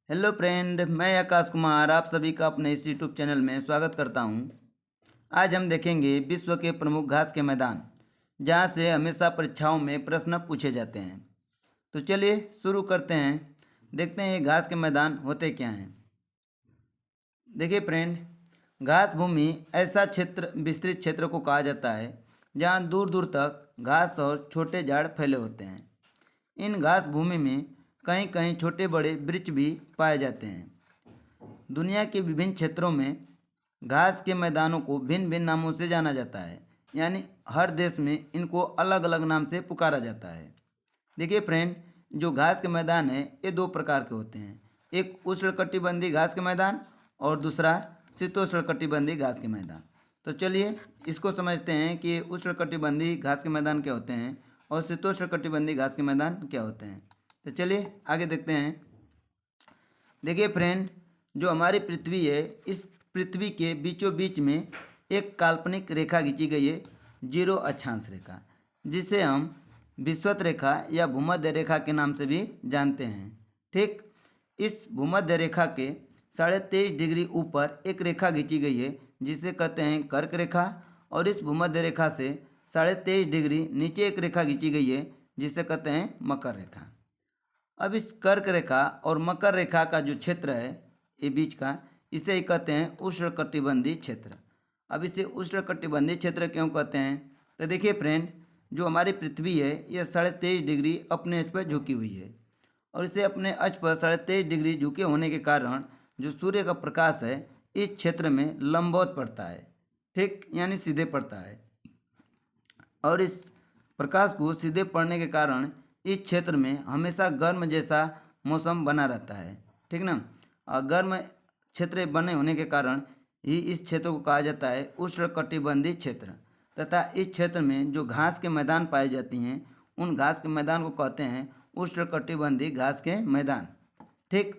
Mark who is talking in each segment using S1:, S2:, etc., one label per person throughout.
S1: Hello friend, मैं आकाश कुमार आप सभी का अपने इस यूट्यूब चैनल में स्वागत करता हूं। आज हम देखेंगे विश्व के प्रमुख घास के मैदान, जहां से हमेशा परीक्षाओं में प्रश्न पूछे जाते हैं। तो चलिए शुरू करते हैं। देखते हैं ये घास के मैदान होते क्या हैं। देखिए फ्रेंड, घास भूमि ऐसा क्षेत्र विस्तृत क्षेत्र को कहा जाता है जहां दूर दूर तक घास और छोटे झाड़ फैले होते हैं। इन घास भूमि में कहीं कहीं छोटे बड़े वृक्ष भी पाए जाते हैं। दुनिया के विभिन्न क्षेत्रों में घास के मैदानों को भिन्न भिन्न नामों से जाना जाता है, यानी हर देश में इनको अलग अलग नाम से पुकारा जाता है। देखिए फ्रेंड, जो घास के मैदान है ये दो प्रकार के होते हैं। एक उष्णकटिबंधीय घास के मैदान और दूसरा शीतोष्णकटिबंधीय घास के मैदान। तो चलिए इसको समझते हैं कि उष्णकटिबंधीय घास के मैदान क्या होते हैं और शीतोष्णकटिबंधीय घास के मैदान क्या होते हैं। तो चलिए आगे देखते हैं। देखिए फ्रेंड, जो हमारी पृथ्वी है, इस पृथ्वी के बीचों बीच में एक काल्पनिक रेखा खींची गई है, जीरो अक्षांश रेखा, जिसे हम विषुवत रेखा या भूमध्य रेखा के नाम से भी जानते हैं। ठीक, इस भूमध्य रेखा के 23.5 डिग्री ऊपर एक रेखा खींची गई है जिसे कहते हैं कर्क रेखा, और इस भूमध्य रेखा से 23.5 डिग्री नीचे एक रेखा खींची गई है जिसे कहते हैं मकर रेखा। अब इस कर्क रेखा और मकर रेखा का जो क्षेत्र है ये बीच का, इसे ही कहते हैं उष्णकटिबंधीय क्षेत्र। अब इसे उष्णकटिबंधीय क्षेत्र क्यों कहते हैं? तो देखिए फ्रेंड, जो हमारी पृथ्वी है यह 23.5 डिग्री अपने अक्ष पर झुकी हुई है, और इसे अपने अक्ष पर 23.5 डिग्री झुके होने के कारण जो सूर्य का प्रकाश है इस क्षेत्र में लंबवत पड़ता है। ठीक, यानी सीधे पड़ता है, और इस प्रकाश को सीधे पड़ने के कारण इस क्षेत्र में हमेशा गर्म जैसा मौसम बना रहता है। ठीक ना, और गर्म क्षेत्र बने होने के कारण ही इस क्षेत्र को कहा जाता है उष्णकटिबंधीय क्षेत्र। तथा इस क्षेत्र में जो घास के मैदान पाए जाती हैं उन घास के मैदान को कहते हैं उष्णकटिबंधीय घास के मैदान। ठीक,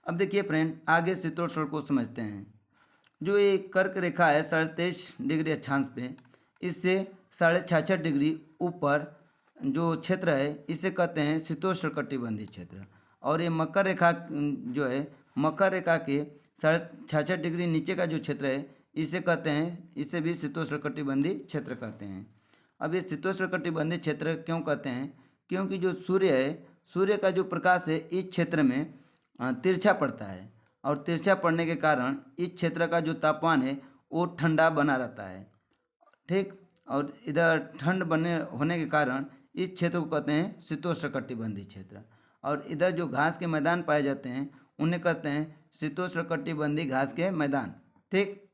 S1: अब देखिए फ्रेंड, आगे शीतोष्ण को समझते हैं। जो ये कर्क रेखा है 23.5 डिग्री अक्षांश पे, इससे 66.5 डिग्री ऊपर जो क्षेत्र है इसे कहते हैं शीतोष्णकटिबंधीय क्षेत्र। और ये मकर रेखा जो है, मकर रेखा के 66.5 डिग्री नीचे का जो क्षेत्र है इसे कहते हैं, इसे भी शीतोष्णकटिबंधीय क्षेत्र कहते हैं। अब ये शीतोष्णकटिबंधीय क्षेत्र क्यों कहते हैं? क्योंकि जो सूर्य है, सूर्य का जो प्रकाश है इस क्षेत्र में तिरछा पड़ता है, और तिरछा पड़ने के कारण इस क्षेत्र का जो तापमान है वो ठंडा बना रहता है। ठीक, और इधर ठंड बने होने के कारण इस क्षेत्र को कहते हैं शीतोष्णकटिबंधीय क्षेत्र। और इधर जो घास के मैदान पाए जाते हैं उन्हें कहते हैं शीतोष्णकटिबंधीय घास के मैदान। ठीक,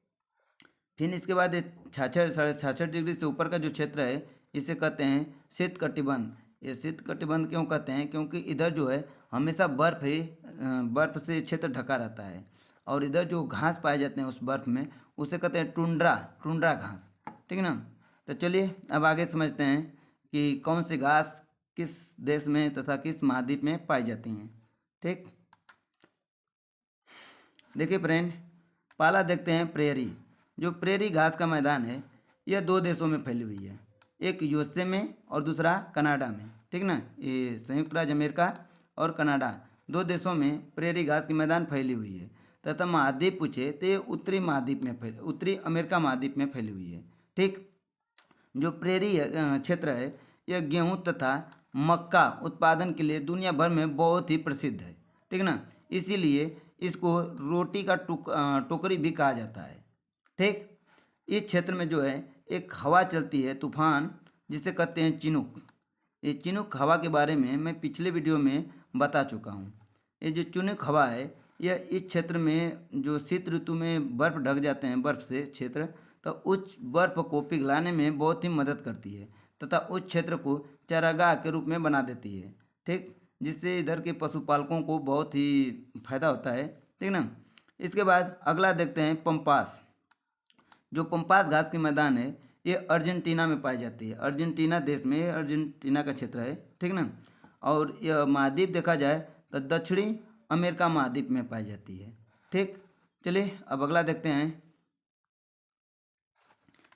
S1: फिर इसके बाद 66 66.5 डिग्री से ऊपर का जो क्षेत्र है इसे कहते हैं शीत कटिबंध। ये शीत कटिबंध क्यों कहते हैं? क्योंकि इधर जो है हमेशा बर्फ ही बर्फ से क्षेत्र ढका रहता है, और इधर जो घास पाए जाते हैं उस बर्फ में उसे कहते हैं टुंड्रा, टुंड्रा घास। ठीक ना, तो चलिए अब आगे समझते हैं कि कौन सी घास किस देश में तथा किस महाद्वीप में पाई जाती हैं। ठीक, देखिए फ्रेंड, पहला देखते हैं प्रेरी। जो प्रेरी घास का मैदान है यह दो देशों में फैली हुई है, एक यूएसए में और दूसरा कनाडा में। ठीक ना, ये संयुक्त राज्य अमेरिका और कनाडा दो देशों में प्रेरी घास की मैदान फैली हुई है। तथा महाद्वीप पूछे तो ये उत्तरी महाद्वीप में उत्तरी अमेरिका महाद्वीप में फैली हुई है। ठीक, जो प्रेरी क्षेत्र है यह गेहूं तथा मक्का उत्पादन के लिए दुनिया भर में बहुत ही प्रसिद्ध है। ठीक ना, इसीलिए इसको रोटी का टोकरी भी कहा जाता है। ठीक, इस क्षेत्र में जो है एक हवा चलती है तूफान, जिसे कहते हैं चिनूक। ये चिनूक हवा के बारे में मैं पिछले वीडियो में बता चुका हूँ। ये जो चिनूक हवा है यह इस क्षेत्र में जो शीत ऋतु में बर्फ़ ढक जाते हैं, बर्फ़ से क्षेत्र, तो उस बर्फ़ को पिघलाने में बहुत ही मदद करती है तथा उस क्षेत्र को चारागाह के रूप में बना देती है। ठीक, जिससे इधर के पशुपालकों को बहुत ही फायदा होता है। ठीक ना, इसके बाद अगला देखते हैं पंपास। जो पंपास घास के मैदान है ये अर्जेंटीना में पाई जाती है। अर्जेंटीना देश में, अर्जेंटीना का क्षेत्र है। ठीक ना, और यह महाद्वीप देखा जाए तो दक्षिणी अमेरिका महाद्वीप में पाई जाती है। ठीक, चलिए अब अगला देखते हैं।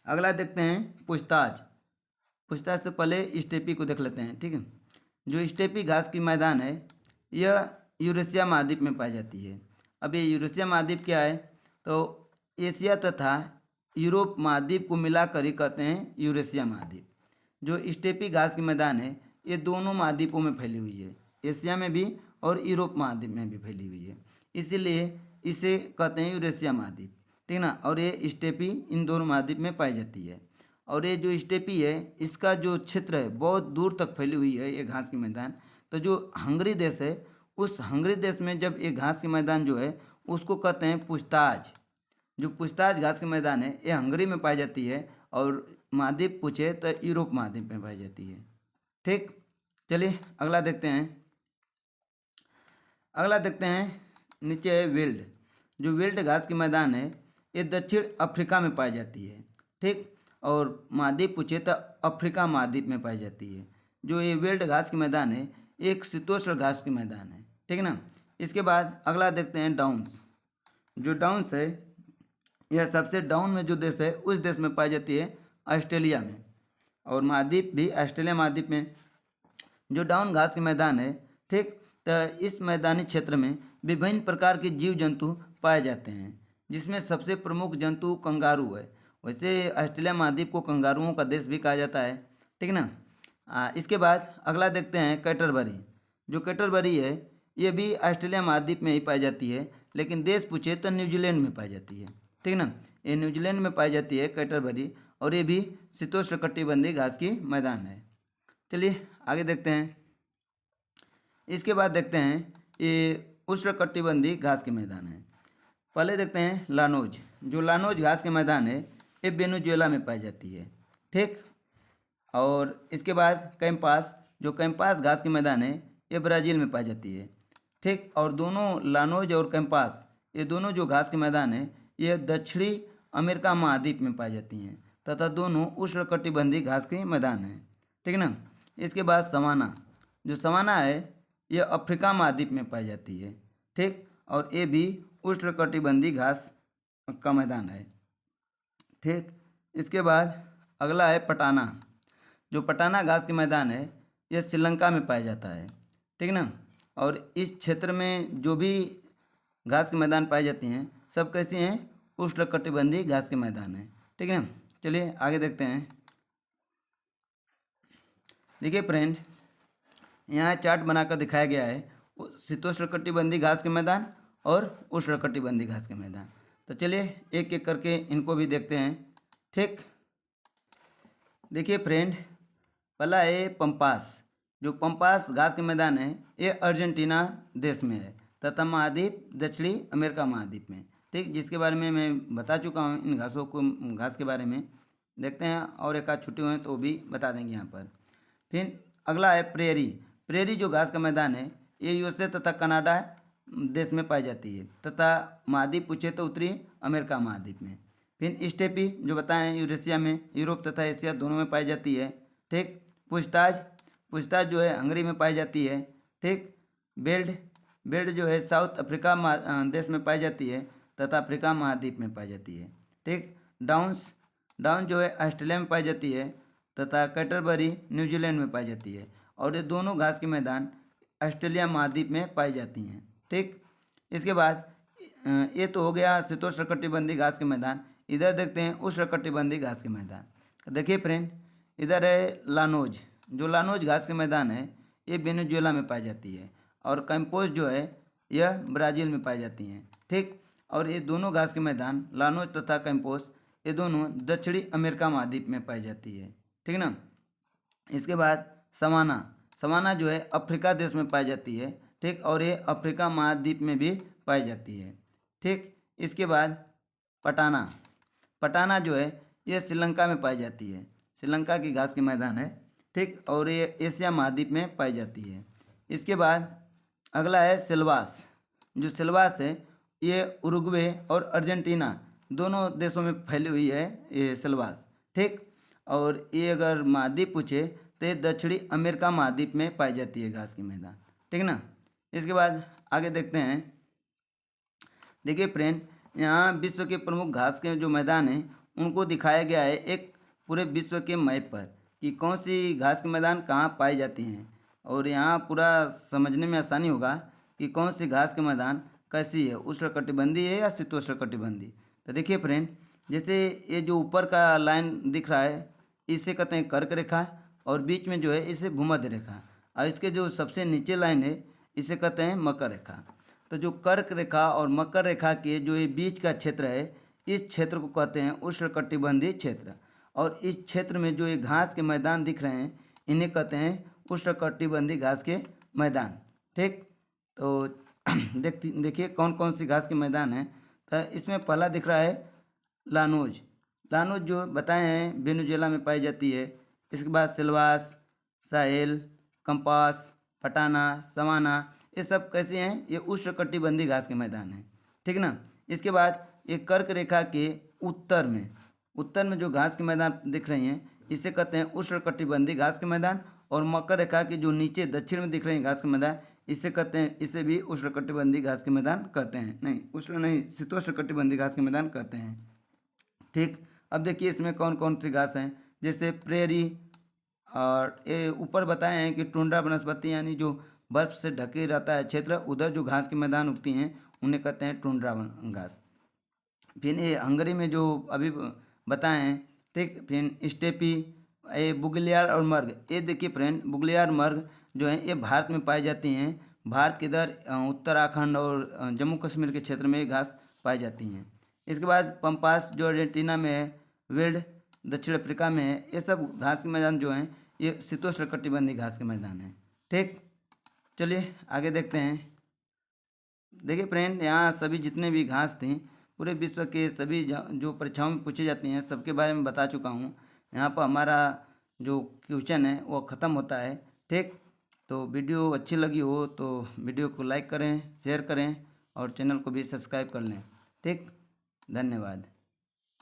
S1: अगला देखते हैं पूछताछ। पूछताछ से पहले स्टेपी को देख लेते हैं। ठीक है, जो स्टेपी घास की मैदान है यह यूरेशिया महाद्वीप में पाई जाती है। अब ये यूरेशिया महाद्वीप क्या है, तो एशिया तथा यूरोप महाद्वीप को मिलाकर ही कहते हैं यूरेशिया महाद्वीप। जो स्टेपी घास के मैदान है ये दोनों महाद्वीपों में फैली हुई है, एशिया में भी और यूरोप महाद्वीप में भी फैली हुई है, इसीलिए इसे कहते हैं यूरेशिया महाद्वीप, ठीक ना। और ये स्टेपी इन दोनों महाद्वीप में पाई जाती है। और ये जो स्टेपी है इसका जो क्षेत्र है बहुत दूर तक फैली हुई है ये घास के मैदान। तो जो हंगरी देश है उस हंगरी देश में जब ये घास के मैदान जो है उसको कहते हैं पुछताछ। जो पुछताछ घास के मैदान है ये हंगरी में पाई जाती है, और महाद्वीप पूछे तो यूरोप महाद्वीप में पाई जाती है। ठीक, चलिए अगला देखते हैं। नीचे है विल्ड। जो विल्ड घास के मैदान है ये दक्षिण अफ्रीका में पाई जाती है। ठीक, और महाद्वीप पूछे तो अफ्रीका महाद्वीप में पाई जाती है। जो ये विल्ड घास के मैदान है एक शीतोष्ण घास के मैदान है, ठीक ना। इसके बाद अगला देखते हैं डाउन्स। जो डाउन्स है यह सबसे डाउन में जो देश है उस देश में पाई जाती है ऑस्ट्रेलिया में, और महाद्वीप भी ऑस्ट्रेलिया महाद्वीप में। जो डाउन घास के मैदान है, ठीक, तो इस मैदानी क्षेत्र में विभिन्न प्रकार के जीव जंतु पाए जाते हैं, जिसमें सबसे प्रमुख जंतु कंगारू है। वैसे ऑस्ट्रेलिया महाद्वीप को कंगारुओं का देश भी कहा जाता है, ठीक ना। इसके बाद अगला देखते हैं कैटरबरी। जो कैटरबरी है ये भी ऑस्ट्रेलिया महाद्वीप में ही पाई जाती है, लेकिन देश पूछे तो न्यूजीलैंड में पाई जाती है, ठीक ना। ये न्यूजीलैंड में पाई जाती है कैटरबरी, और ये भी शीतोष्णकटिबंधीय घास की मैदान है। चलिए आगे देखते हैं। इसके बाद देखते हैं ये उष्णकटिबंधीय घास के मैदान है। पहले देखते हैं लानोज। जो लानोज घास के मैदान है ये वेनेजुएला में पाई जाती है, ठीक। और इसके बाद कैंपास। जो कैंपास घास के मैदान है ये ब्राज़ील में पाई जाती है, ठीक। और दोनों लानोज और कैंपास ये दोनों जो घास के मैदान है ये दक्षिणी अमेरिका महाद्वीप में पाई जाती हैं, तथा दोनों उष्णकटिबंधीय घास के मैदान हैं, ठीक ना। इसके बाद सवाना। जो सवाना है ये अफ्रीका महाद्वीप में पाई जाती है, ठीक। और ये भी उष्णकटिबंधीय घास का मैदान है, ठीक। इसके बाद अगला है पटाना। जो पटाना घास के मैदान है ये श्रीलंका में पाया जाता है, ठीक ना। और इस क्षेत्र में जो भी घास के मैदान पाई जाती हैं सब कैसी हैं, उष्णकटिबंधीय घास के मैदान है, ठीक है ना। चलिए आगे देखते हैं। देखिए फ्रेंड, यहाँ चार्ट बनाकर दिखाया गया है शीतोष्णकटिबंधीय घास के मैदान और उष्णकटिबंधीय घास के मैदान। तो चलिए एक एक करके इनको भी देखते हैं, ठीक। देखिए फ्रेंड, पहला है पंपास। जो पंपास घास के मैदान है ये अर्जेंटीना देश में है, तथा महाद्वीप दक्षिणी अमेरिका महाद्वीप में, ठीक। जिसके बारे में मैं बता चुका हूँ इन घास के बारे में। देखते हैं और एक आध छुट्टी हुए तो भी बता देंगे यहाँ पर। फिर अगला है प्रेरी। प्रेरी जो घास का मैदान है ये यूएसए तथा कनाडा देश में पाई जाती है, तथा महाद्वीप पूछे तो उत्तरी अमेरिका महाद्वीप में। फिर स्टेपी जो बताएं यूरेशिया में, यूरोप तथा एशिया दोनों में पाई जाती है, ठीक। पूछताछ जो है हंगरी में पाई जाती है, ठीक। बेल्ट जो है साउथ अफ्रीका देश में पाई जाती है, तथा अफ्रीका महाद्वीप में पाई जाती है, ठीक। डाउन जो है ऑस्ट्रेलिया में पाई जाती है, तथा कैटरबरी न्यूजीलैंड में पाई जाती है। और ये दोनों घास के मैदान ऑस्ट्रेलिया महाद्वीप में पाई जाती हैं, ठीक। इसके बाद ये तो हो गया शीतोष्णकटिबंधीय घास के मैदान। इधर देखते हैं उष्णकटिबंधीय घास के मैदान। देखिए फ्रेंड, इधर है लानोज। जो लानोज घास के मैदान है ये वेनेजुएला में पाई जाती है, और कैंपोस जो है यह ब्राज़ील में पाई जाती हैं, ठीक। और ये दोनों घास के मैदान लानोज तथा कैंपोस ये दोनों दक्षिणी अमेरिका महाद्वीप में पाई जाती है, ठीक ना। इसके बाद सवाना जो है अफ्रीका देश में पाई जाती है, ठीक। और ये अफ्रीका महाद्वीप में भी पाई जाती है, ठीक। इसके बाद पटाना जो है ये श्रीलंका में पाई जाती है, श्रीलंका की घास के मैदान है, ठीक। और ये एशिया महाद्वीप में पाई जाती है। इसके बाद अगला है सिल्वास। जो सिल्वास है ये उरुग्वे और अर्जेंटीना दोनों देशों में फैली हुई है ये सिल्वास, ठीक। और ये अगर महाद्वीप पूछे तो ये दक्षिणी अमेरिका महाद्वीप में पाई जाती है घास की मैदान, ठीक ना। इसके बाद आगे देखते हैं। देखिए फ्रेंड, यहाँ विश्व के प्रमुख घास के जो मैदान हैं उनको दिखाया गया है एक पूरे विश्व के मैप पर कि कौन सी घास के मैदान कहाँ पाई जाती हैं। और यहाँ पूरा समझने में आसानी होगा कि कौन सी घास के मैदान कैसी है, उष्णकटिबंधीय है या शीतोष्णकटिबंधीय। तो देखिए फ्रेंड, जैसे ये जो ऊपर का लाइन दिख रहा है इसे कहते हैं कर्क रेखा, और बीच में जो है इसे भूमध्य रेखा, और इसके जो सबसे नीचे लाइन है इसे कहते हैं मकर रेखा। तो जो कर्क रेखा और मकर रेखा के जो ये बीच का क्षेत्र है, इस क्षेत्र को कहते हैं उष्णकटिबंधीय क्षेत्र, और इस क्षेत्र में जो ये घास के मैदान दिख रहे हैं इन्हें कहते हैं उष्णकटिबंधीय घास के मैदान। ठीक, तो देखिए कौन कौन सी घास के मैदान हैं। तो इसमें पहला दिख रहा है लानोज। लानोज जो बताए हैं वेनेजुएला में पाई जाती है। इसके बाद सिल्वास, साहेल, कंपास, पटाना, सवाना, ये सब कैसे हैं, ये उष्णकटिबंधीय घास के मैदान हैं। ठीक ना। इसके बाद ये कर्क रेखा के उत्तर में जो घास के मैदान दिख रही हैं इसे कहते हैं उष्णकटिबंधीय घास के मैदान, और मकर रेखा के जो नीचे दक्षिण में दिख रहे हैं घास के मैदान इसे कहते हैं, इसे भी उष्णकटिबंधीय घास के मैदान कहते हैं। नहीं, शीतोष्णकटिबंधीय घास के मैदान कहते हैं। ठीक, अब देखिए इसमें कौन कौन सी घास हैं, जैसे प्रेरी, और ये ऊपर बताए हैं कि टुंड्रा वनस्पति यानी जो बर्फ से ढके रहता है क्षेत्र, उधर जो घास के मैदान उगती हैं उन्हें कहते हैं टुंड्रा घास। फिर ये हंगरी में जो अभी बताए हैं, ठीक, फिर स्टेपी, ये बुगलियार और मर्ग। ये देखिए फ्रेंड, बुगलियार मर्ग जो है ये भारत में पाई जाती हैं। भारत के इधर उत्तराखंड और जम्मू कश्मीर के क्षेत्र में ये घास पाई जाती हैं। इसके बाद पंपास जो अर्जेंटीना में है, विल्ड दक्षिण अफ्रीका में है। ये सब घास के मैदान जो हैं ये शीतोष्णकटिबंधीय घास के मैदान हैं। ठीक, चलिए आगे देखते हैं। देखिए फ्रेंड, यहाँ सभी जितने भी घास थी पूरे विश्व के सभी जो परीक्षाओं में पूछी जाती हैं सबके बारे में बता चुका हूँ। यहाँ पर हमारा जो क्वेश्चन है वो ख़त्म होता है। ठीक, तो वीडियो अच्छी लगी हो तो वीडियो को लाइक करें, शेयर करें और चैनल को भी सब्सक्राइब कर लें। ठीक, धन्यवाद।